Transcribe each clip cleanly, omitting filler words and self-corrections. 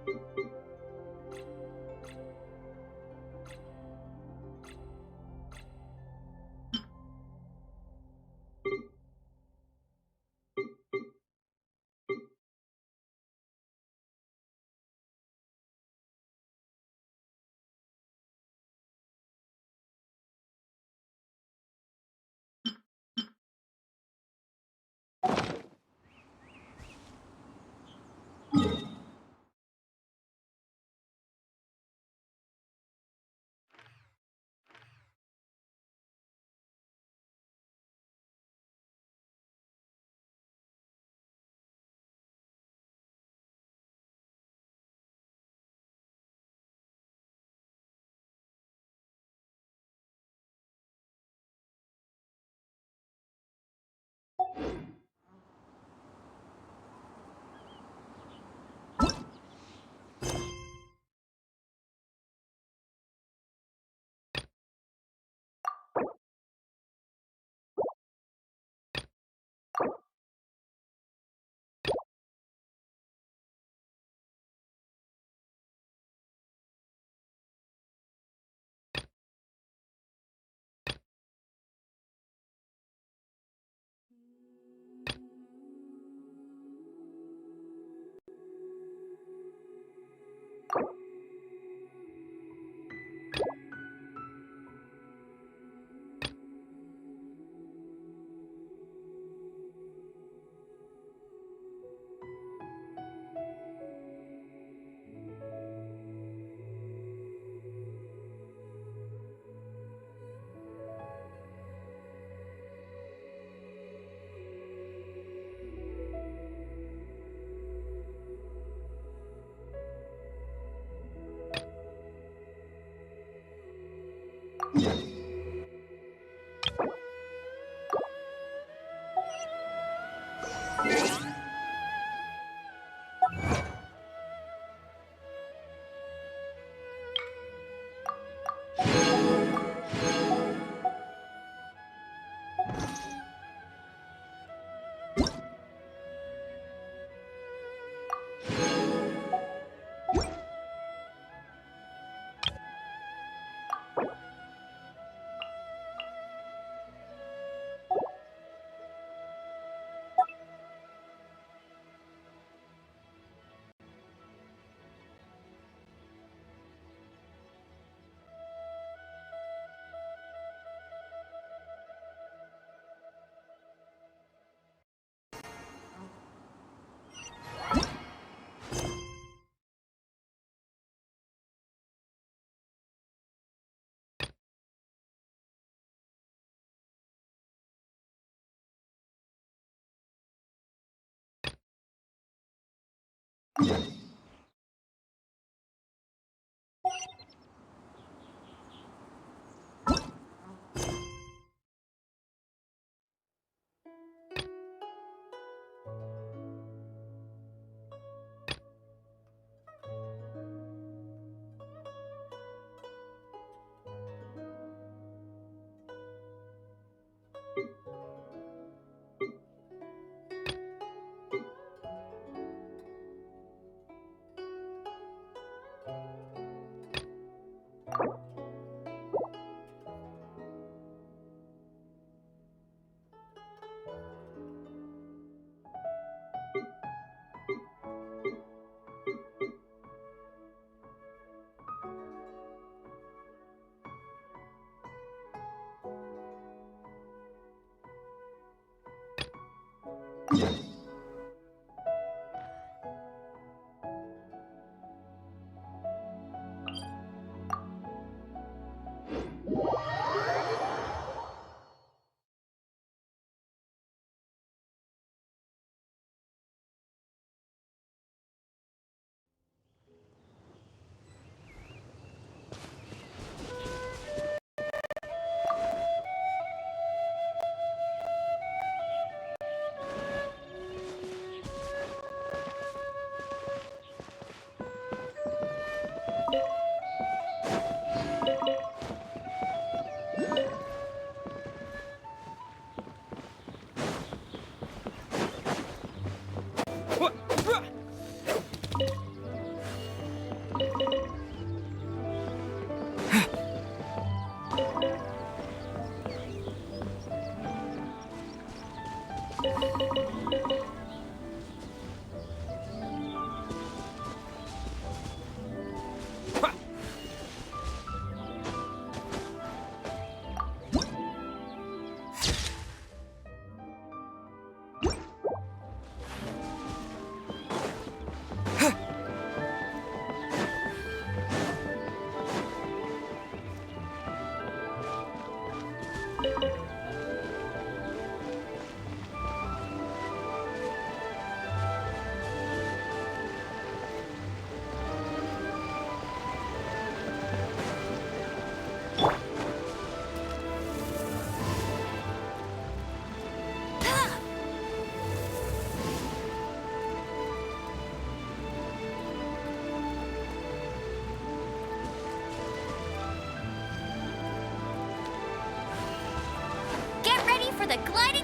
อ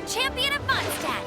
champion of Mondstadt.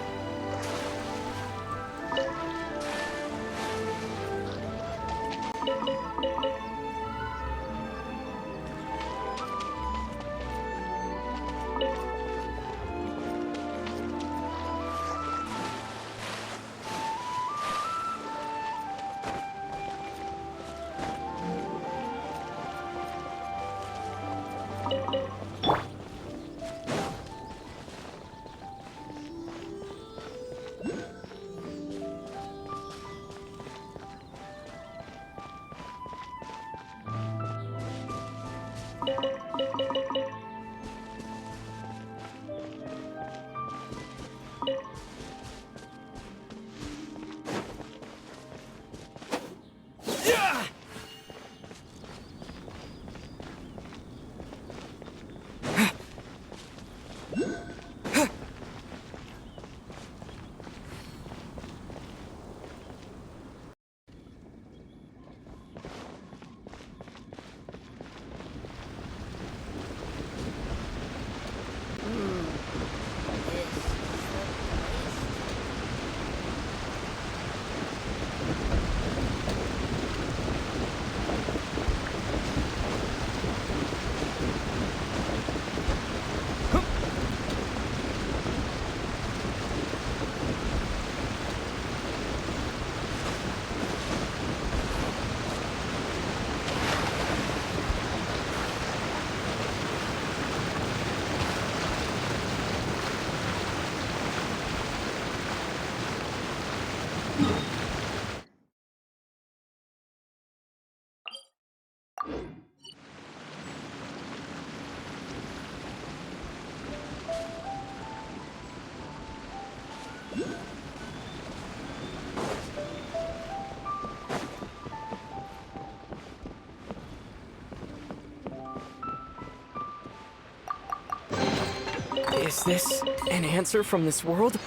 Is this an answer from this world?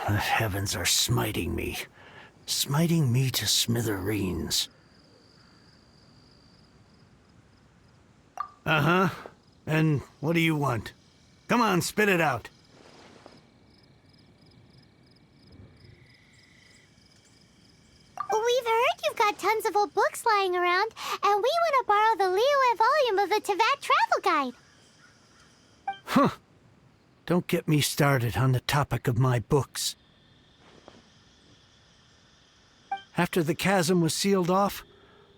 The heavens are smiting me to smithereens. Uh-huh. And what do you want? Come on, spit it out. We've heard you've got tons of old books lying around, and we want to borrow the Liyue volume of the Teyvat Travel Guide. Huh. Don't get me started on the topic of my books. After the chasm was sealed off,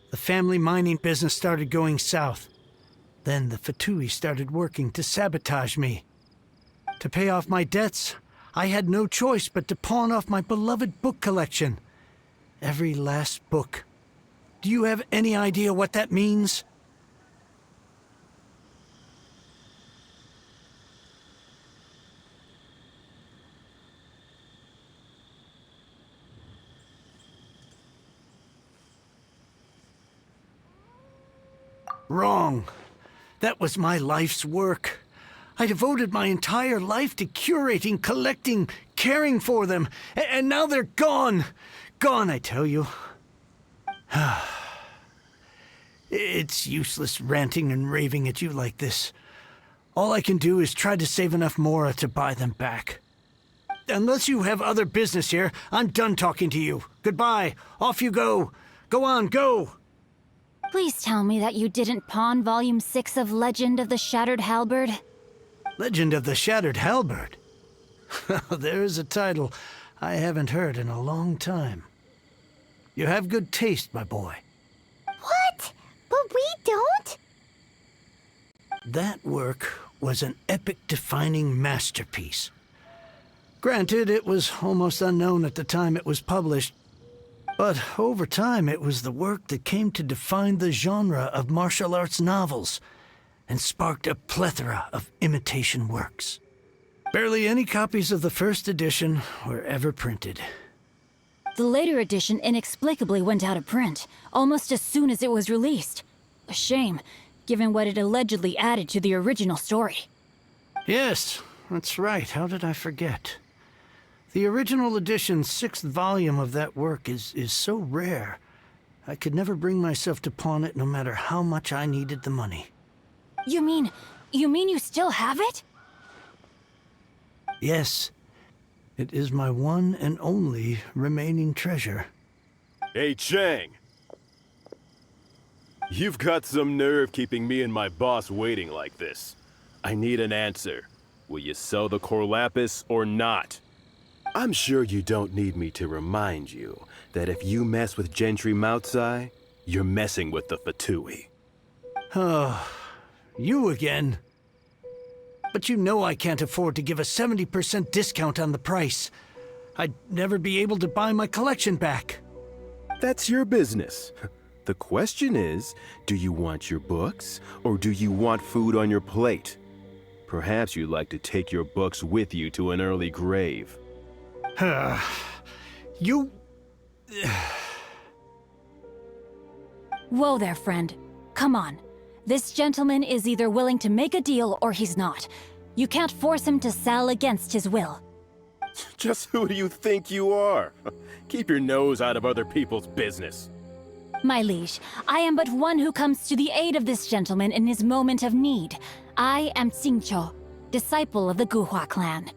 the family mining business started going south. Then the Fatui started working to sabotage me. To pay off my debts, I had no choice but to pawn off my beloved book collection. Every last book. Do you have any idea what that means? Wrong. That was my life's work. I devoted my entire life to curating, collecting, caring for them, and now they're gone. Gone, I tell you. It's useless ranting and raving at you like this. All I can do is try to save enough Mora to buy them back. Unless you have other business here, I'm done talking to you. Goodbye. Off you go. Go on, go. Please tell me that you didn't pawn Volume 6 of Legend of the Shattered Halberd. Legend of the Shattered Halberd? There's a title I haven't heard in a long time. You have good taste, my boy. What? But we don't? That work was an epic-defining masterpiece. Granted, it was almost unknown at the time it was published, But over time, it was the work that came to define the genre of martial arts novels and sparked a plethora of imitation works. Barely any copies of the first edition were ever printed. The later edition inexplicably went out of print, almost as soon as it was released. A shame, given what it allegedly added to the original story. Yes, that's right. How did I forget? The original edition's 6th volume of that work is so rare, I could never bring myself to pawn it no matter how much I needed the money. You mean you still have it? Yes, it is my one and only remaining treasure. Hey, Chang! You've got some nerve keeping me and my boss waiting like this. I need an answer. Will you sell the core lapis or not? I'm sure you don't need me to remind you that if you mess with Gentry Moutsai, you're messing with the Fatui. Oh, you again. But you know I can't afford to give a 70% discount on the price. I'd never be able to buy my collection back. That's your business. The question is, do you want your books, or do you want food on your plate? Perhaps you'd like to take your books with you to an early grave. You... Whoa there, friend. Come on. This gentleman is either willing to make a deal or he's not. You can't force him to sell against his will. Just who do you think you are? Keep your nose out of other people's business. My liege, I am but one who comes to the aid of this gentleman in his moment of need. I am Xingqiu, disciple of the Guhua clan.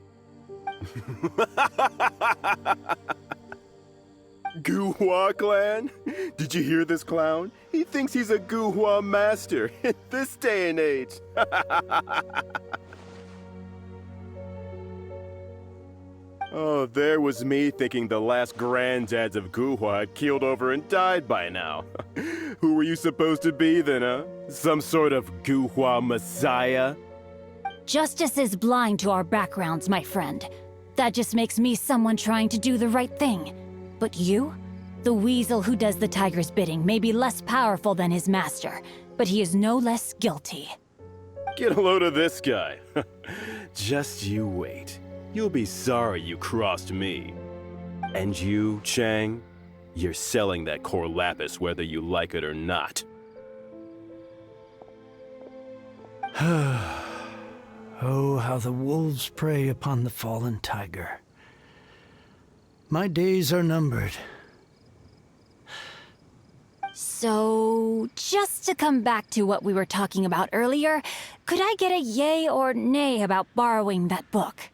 Guhua clan? Did you hear this clown? He thinks he's a Guhua master in this day and age. Oh, there was me thinking the last granddads of Guhua had keeled over and died by now. Who were you supposed to be then, huh? Some sort of Guhua messiah? Justice is blind to our backgrounds, my friend. That just makes me someone trying to do the right thing. But you? The weasel who does the tiger's bidding may be less powerful than his master, but he is no less guilty. Get a load of this guy. Just you wait. You'll be sorry you crossed me. And you, Chang, you're selling that core lapis whether you like it or not. Oh, how the wolves prey upon the fallen tiger. My days are numbered. So, just to come back to what we were talking about earlier, could I get a yay or nay about borrowing that book?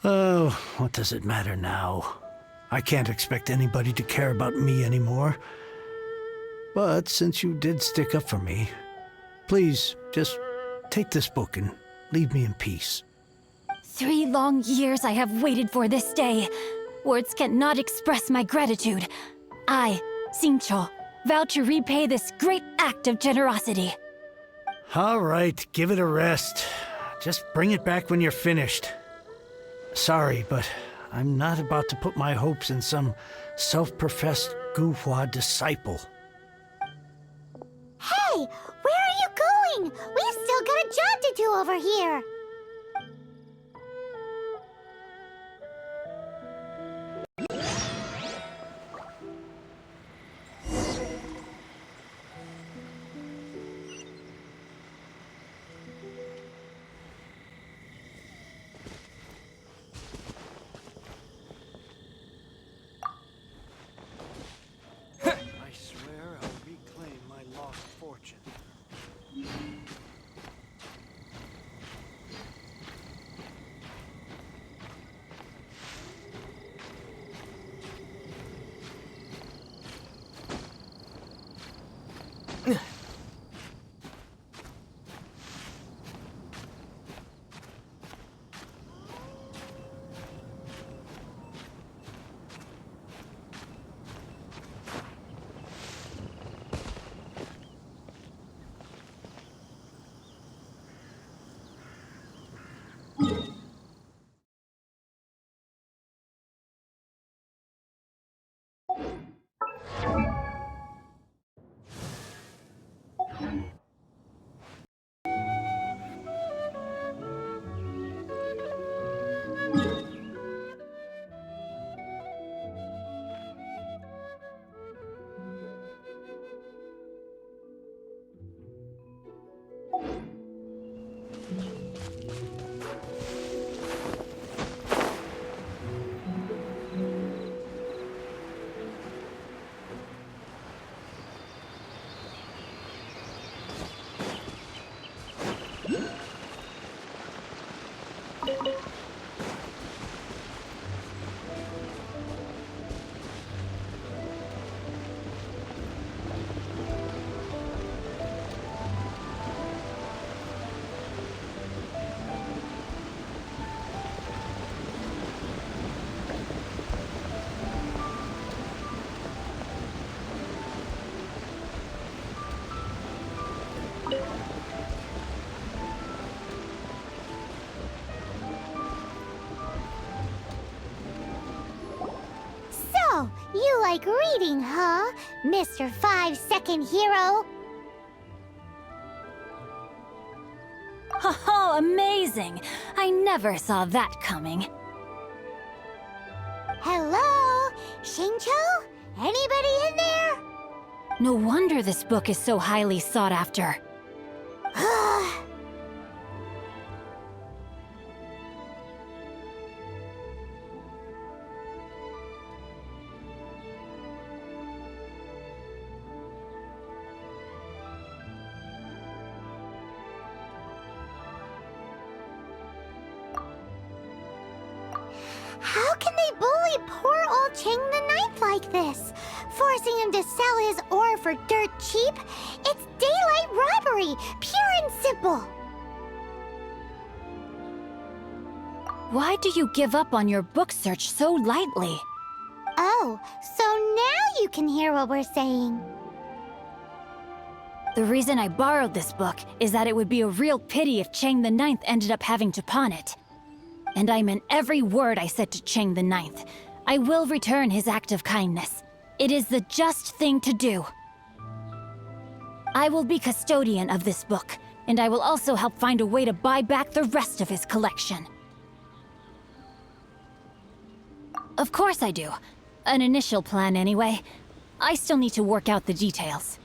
Oh, what does it matter now? I can't expect anybody to care about me anymore. But since you did stick up for me, please, just take this book and leave me in peace. 3 long years I have waited for this day. Words cannot express my gratitude. I, Xingqiu, vow to repay this great act of generosity. All right, give it a rest. Just bring it back when you're finished. Sorry, but I'm not about to put my hopes in some self-professed Guhua disciple. Hey, where are you going? We've still got a job to do over here. I swear I'll reclaim my lost fortune. You like reading, huh, Mr. 5-second hero? Oh, amazing! I never saw that coming. Hello? Xingqiu? Anybody in there? No wonder this book is so highly sought after. How can they bully poor old Cheng the Ninth like this? Forcing him to sell his ore for dirt cheap? It's daylight robbery, pure and simple. Why do you give up on your book search so lightly? Oh, so now you can hear what we're saying. The reason I borrowed this book is that it would be a real pity if Cheng the Ninth ended up having to pawn it. And I meant every word I said to Cheng the Ninth. I will return his act of kindness. It is the just thing to do. I will be custodian of this book, and I will also help find a way to buy back the rest of his collection. Of course I do. An initial plan anyway. I still need to work out the details.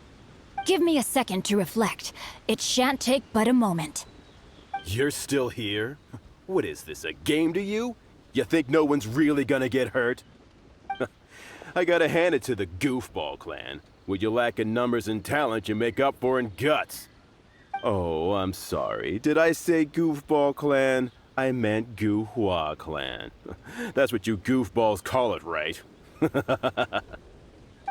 Give me a second to reflect. It shan't take but a moment. You're still here? What is this, a game to you? You think no one's really gonna get hurt? I gotta hand it to the Goofball clan. What you lack in numbers and talent, you make up for in guts. Oh, I'm sorry. Did I say Goofball clan? I meant Guhua clan. That's what you goofballs call it, right?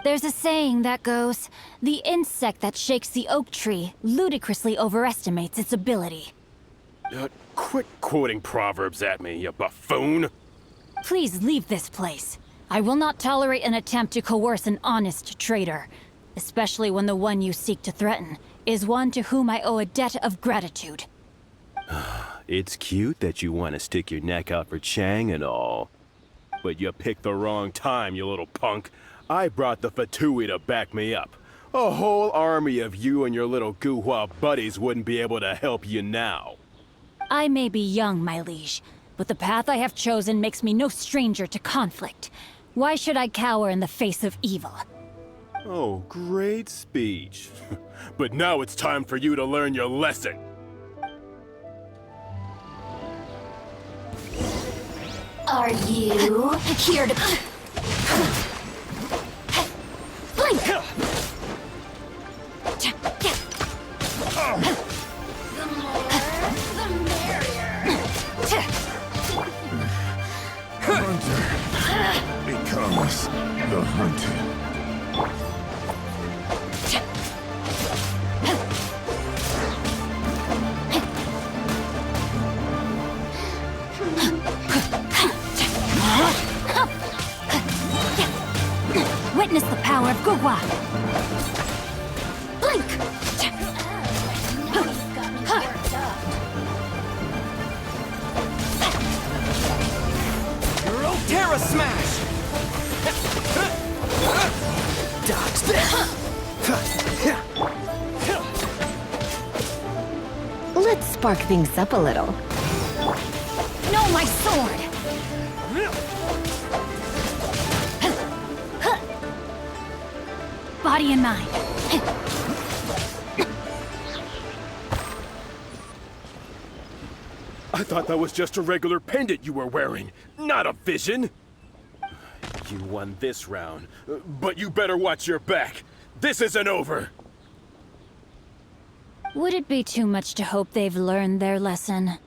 There's a saying that goes, the insect that shakes the oak tree ludicrously overestimates its ability. Quit quoting proverbs at me, you buffoon! Please leave this place. I will not tolerate an attempt to coerce an honest trader, especially when the one you seek to threaten is one to whom I owe a debt of gratitude. It's cute that you want to stick your neck out for Chang and all. But you picked the wrong time, you little punk. I brought the Fatui to back me up. A whole army of you and your little Guhua buddies wouldn't be able to help you now. I may be young, my liege, but the path I have chosen makes me no stranger to conflict. Why should I cower in the face of evil? Oh, great speech. But now it's time for you to learn your lesson. Are you here to... Blink! The more, the merrier. Hunter becomes the hunted. Witness the power of Guhua! Blink! Euro Terra Smash! Dodge this! Let's spark things up a little. No, my sword! Body and mind. I thought that was just a regular pendant you were wearing, not a vision. You won this round, but you better watch your back. This isn't over. Would it be too much to hope they've learned their lesson?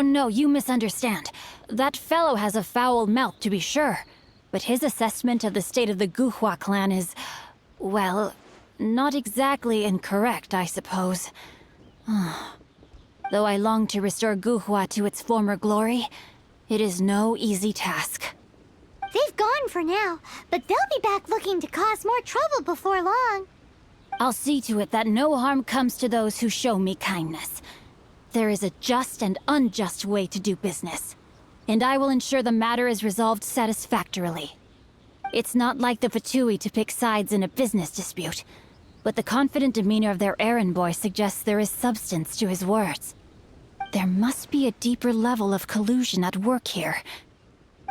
No, you misunderstand. That fellow has a foul mouth, to be sure. But his assessment of the state of the Guhua clan is, well, not exactly incorrect, I suppose. Though I long to restore Guhua to its former glory, it is no easy task. They've gone for now, but they'll be back looking to cause more trouble before long. I'll see to it that no harm comes to those who show me kindness. There is a just and unjust way to do business, and I will ensure the matter is resolved satisfactorily. It's not like the Fatui to pick sides in a business dispute, but the confident demeanor of their errand boy suggests there is substance to his words. There must be a deeper level of collusion at work here.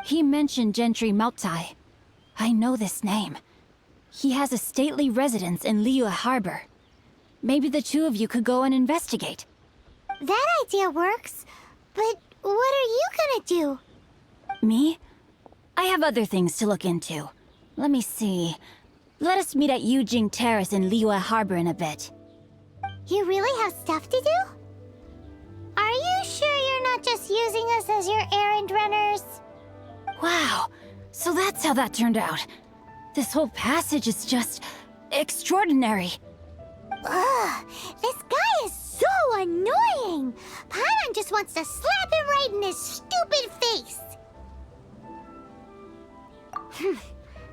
He mentioned Gentry Maotai. I know this name. He has a stately residence in Liyue Harbor. Maybe the two of you could go and investigate. That idea works, but what are you gonna do? Me? I have other things to look into. Let me see. Let us meet at Yujing Terrace in Liyue Harbor in a bit. You really have stuff to do? Are you sure you're not just using us as your errand runners? Wow, so that's how that turned out. This whole passage is just extraordinary. Ugh, this guy is so annoying! Paimon just wants to slap him right in his stupid face!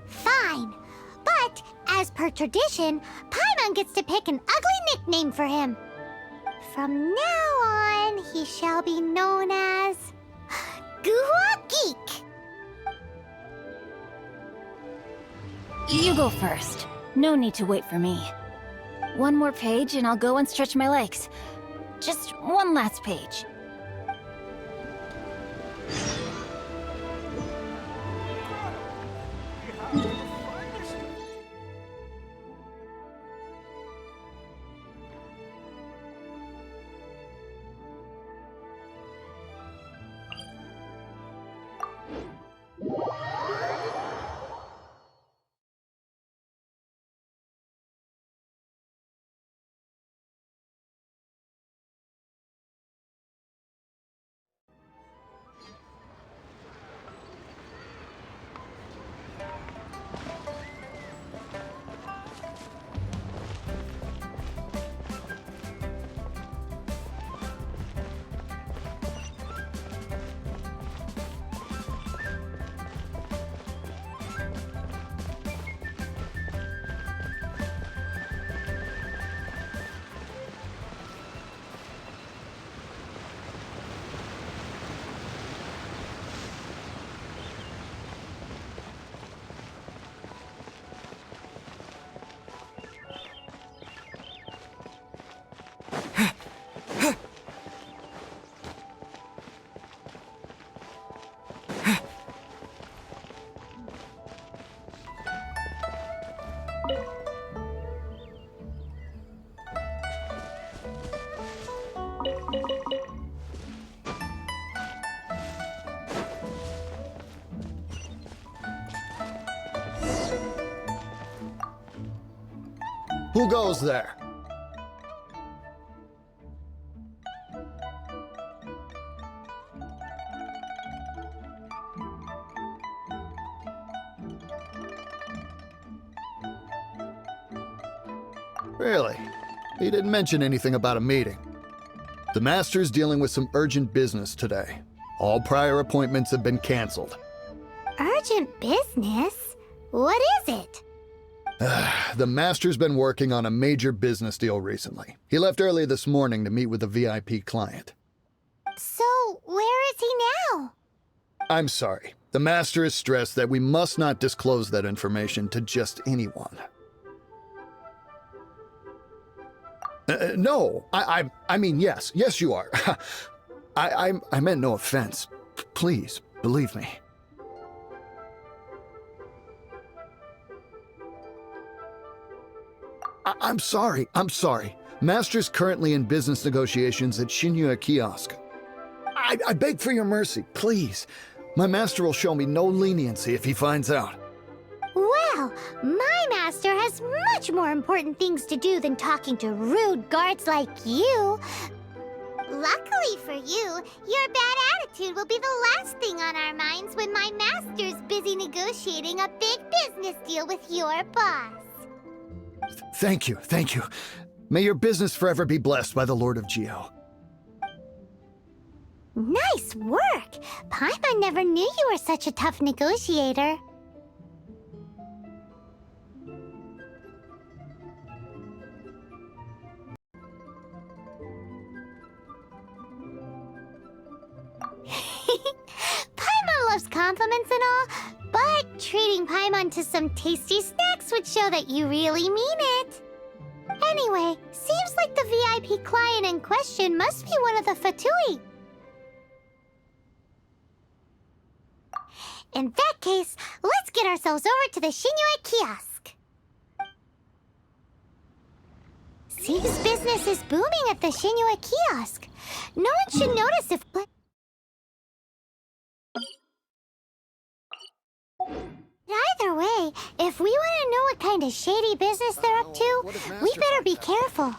Fine. But, as per tradition, Paimon gets to pick an ugly nickname for him. From now on, he shall be known as... Guhua Geek! You go first. No need to wait for me. One more page and I'll go and stretch my legs. Just one last page. Who goes there? Really? He didn't mention anything about a meeting. The Master's dealing with some urgent business today. All prior appointments have been canceled. Urgent business? What is it? The Master's been working on a major business deal recently. He left early this morning to meet with a VIP client. So, where is he now? I'm sorry. The Master has stressed that we must not disclose that information to just anyone. No, I mean, yes, you are. I meant no offense. Please, believe me. I'm sorry. Master's currently in business negotiations at Xingqiu Kiosk. I beg for your mercy, please. My master will show me no leniency if he finds out. Well, my master has much more important things to do than talking to rude guards like you. Luckily for you, your bad attitude will be the last thing on our minds when my master's busy negotiating a big business deal with your boss. Thank you. May your business forever be blessed by the Lord of Geo. Nice work! Paimon never knew you were such a tough negotiator. Paimon loves compliments and all, but treating Paimon to some tasty snacks would show that you really mean it. Anyway, seems like the VIP client in question must be one of the Fatui. In that case, let's get ourselves over to the Xingqiu kiosk. Seems business is booming at the Xingqiu kiosk. No one should notice if... Either way, if we want to know what kind of shady business they're up to, we better be careful.